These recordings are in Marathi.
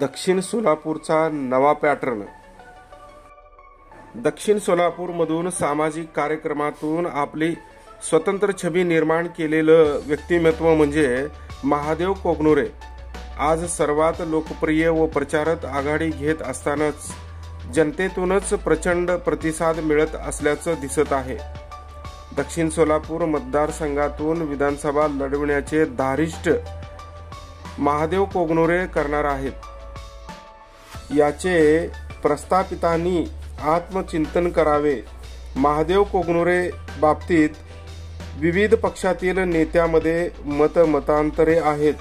दक्षिण सोलापूरचा नवा पॅटर्न. दक्षिण सोलापूरमधून सामाजिक कार्यक्रमातून आपली स्वतंत्र छबी निर्माण केलेलं व्यक्तिमत्व म्हणजे महादेव कोगनुरे आज सर्वात लोकप्रिय व प्रचारात आघाडी घेत असतानाच जनतेतूनच प्रचंड प्रतिसाद मिळत असल्याचं दिसत आहे. दक्षिण सोलापूर मतदारसंघातून विधानसभा लढविण्याचे धारिष्ट महादेव कोगनुरे करणार आहेत. याचे प्रस्थापितांनी आत्मचिंतन करावे. महादेव कोगनुरे बाबतीत विविध पक्षातील नेत्यामध्ये मतांतरे आहेत.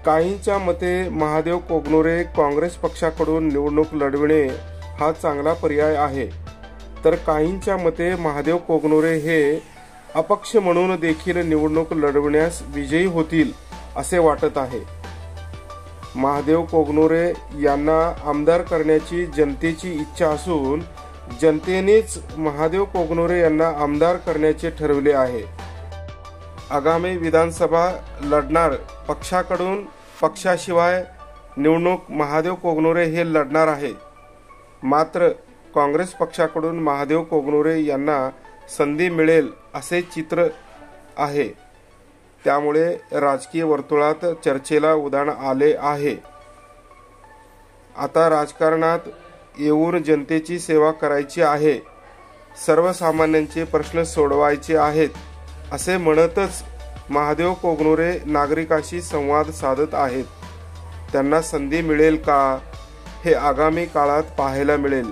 काहींच्या मते महादेव कोगनुरे काँग्रेस पक्षाकडून निवडणूक लढविणे हा चांगला पर्याय आहे, तर काहींच्या मते महादेव कोगनुरे हे अपक्ष म्हणून देखील निवडणूक लढविण्यास विजयी होतील असे वाटत आहे. महादेव कोगनुरे यांना आमदार करण्याची जनतेची इच्छा असून जनतेनेच महादेव कोगनुरे यांना आमदार करण्याचे ठरवले आहे. आगामी विधानसभा लढणार पक्षाकडून पक्षाशिवाय निवडणूक महादेव कोगनुरे हे लढणार आहे. मात्र काँग्रेस पक्षाकडून महादेव कोगनुरे यांना संधी मिळेल असे चित्र आहे. त्यामुळे राजकीय वर्तुळात चर्चेला उधाण आले आहे. आता राजकारणात येऊन जनतेची सेवा करायची आहे, सर्वसामान्यांचे प्रश्न सोडवायचे आहेत असे म्हणतच महादेव कोगनुरे नागरिकांशी संवाद साधत आहेत. त्यांना संधी मिळेल का हे आगामी काळात पाहायला मिळेल.